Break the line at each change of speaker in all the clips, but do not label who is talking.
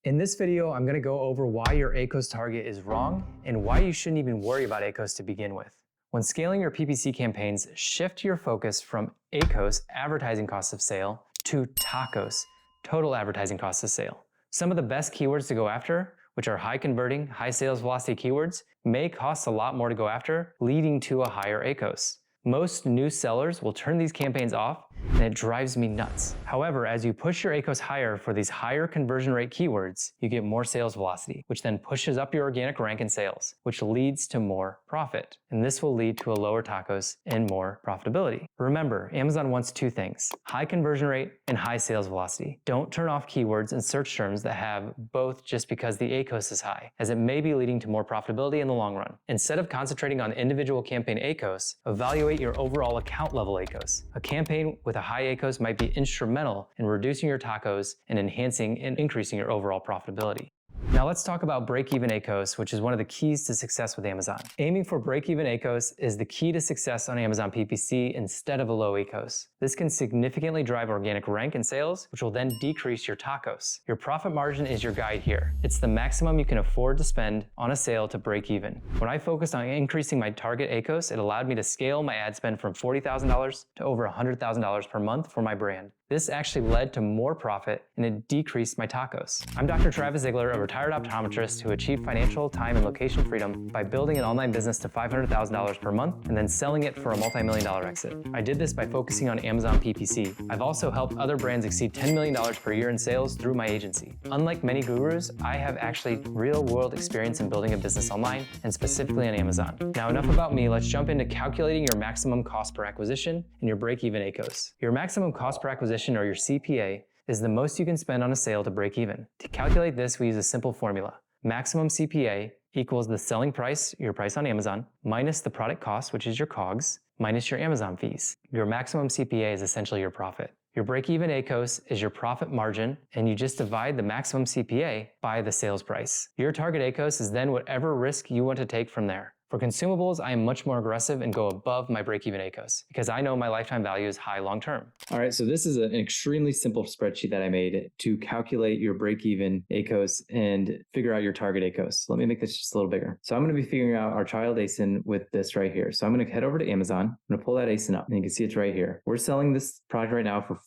In this video, I'm gonna go over why your ACoS target is wrong and why you shouldn't even worry about ACoS to begin with. When scaling your PPC campaigns, shift your focus from ACoS, advertising cost of sale, to TACoS, total advertising cost of sale. Some of the best keywords to go after, which are high converting, high sales velocity keywords, may cost a lot more to go after, leading to a higher ACoS. Most new sellers will turn these campaigns off, and it drives me nuts. However, as you push your ACoS higher for these higher conversion rate keywords, you get more sales velocity, which then pushes up your organic rank in sales, which leads to more profit. And this will lead to a lower TACoS and more profitability. Remember, Amazon wants two things: high conversion rate and high sales velocity. Don't turn off keywords and search terms that have both just because the ACoS is high, as it may be leading to more profitability in the long run. Instead of concentrating on individual campaign ACoS, evaluate your overall account level ACoS. A campaign with a high ACoS might be instrumental in reducing your TACoS and enhancing and increasing your overall profitability. Now let's talk about break-even ACoS, which is one of the keys to success with Amazon. Aiming for break-even ACoS is the key to success on Amazon PPC instead of a low ACoS. This can significantly drive organic rank and sales, which will then decrease your TACoS. Your profit margin is your guide here. It's the maximum you can afford to spend on a sale to break even. When I focused on increasing my target ACoS, it allowed me to scale my ad spend from $40,000 to over $100,000 per month for my brand. This actually led to more profit and it decreased my TACoS. I'm Dr. Travis Ziegler, a retired optometrist who achieved financial, time, and location freedom by building an online business to $500,000 per month and then selling it for a multi-million-dollar exit. I did this by focusing on Amazon PPC. I've also helped other brands exceed $10 million per year in sales through my agency. Unlike many gurus, I have actually real-world experience in building a business online and specifically on Amazon. Now enough about me, let's jump into calculating your maximum cost per acquisition and your break-even ACoS. Your maximum cost per acquisition, or your CPA, is the most you can spend on a sale to break even. To calculate this, we use a simple formula. Maximum CPA equals the selling price, your price on Amazon, minus the product cost, which is your COGS, minus your Amazon fees. Your maximum CPA is essentially your profit. Your break-even ACoS is your profit margin, and you just divide the maximum CPA by the sales price. Your target ACoS is then whatever risk you want to take from there. For consumables, I am much more aggressive and go above my break-even ACoS because I know my lifetime value is high long-term.
All right, so this is an extremely simple spreadsheet that I made to calculate your break-even ACoS and figure out your target ACoS. Let me make this just a little bigger. So I'm going to be figuring out our child ASIN with this right here. So I'm going to head over to Amazon. I'm going to pull that ASIN up, and you can see it's right here. We're selling this product right now for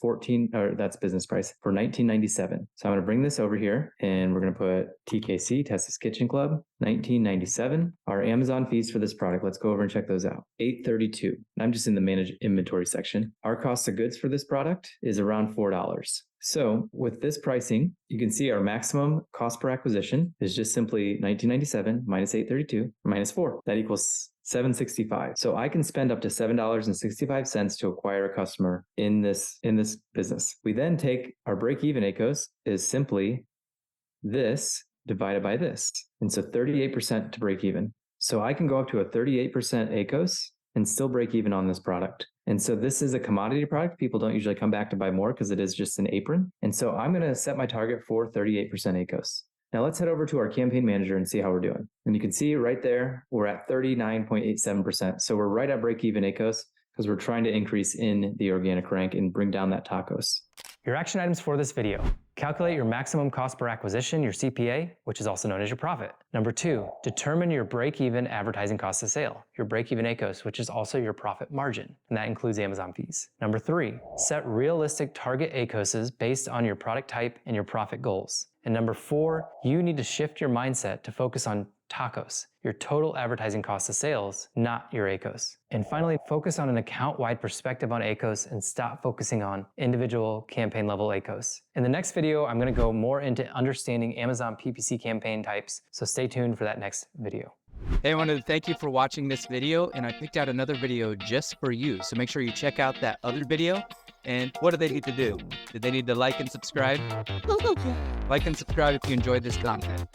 that's business price, for $19.97. So I'm going to bring this over here, and we're going to put TKC, Tessa's Kitchen Club, $19.97. Our Amazon fees for this product, let's go over and check those out. $8.32. I'm just in the manage inventory section. Our cost of goods for this product is around $4. So with this pricing, you can see our maximum cost per acquisition is just simply $19.97 minus $8.32 minus 4. That equals $7.65. So I can spend up to $7.65 to acquire a customer in this business. We then take our break-even ACoS is simply this divided by this. And so 38% to break even. So I can go up to a 38% ACoS and still break even on this product. And so this is a commodity product. People don't usually come back to buy more because it is just an apron. And so I'm going to set my target for 38% ACoS. Now let's head over to our campaign manager and see how we're doing. And you can see right there, we're at 39.87%. So we're right at break even ACoS because we're trying to increase in the organic rank and bring down that TACoS.
Your action items for this video: calculate your maximum cost per acquisition, your CPA, which is also known as your profit. Number 2, determine your break-even advertising cost of sale, your break-even ACoS, which is also your profit margin, and that includes Amazon fees. Number 3, set realistic target ACoSs based on your product type and your profit goals. And number 4, you need to shift your mindset to focus on TACoS, your total advertising cost of sales, not your ACoS. And finally, focus on an account-wide perspective on ACoS and stop focusing on individual campaign level ACoS. In the next video, I'm going to go more into understanding Amazon PPC campaign types, so stay tuned for that next video.
Hey, I wanted to thank you for watching this video, and I picked out another video just for you. So make sure you check out that other video. And what do they need to do? Do they need to like and subscribe? Like and subscribe if you enjoyed this content.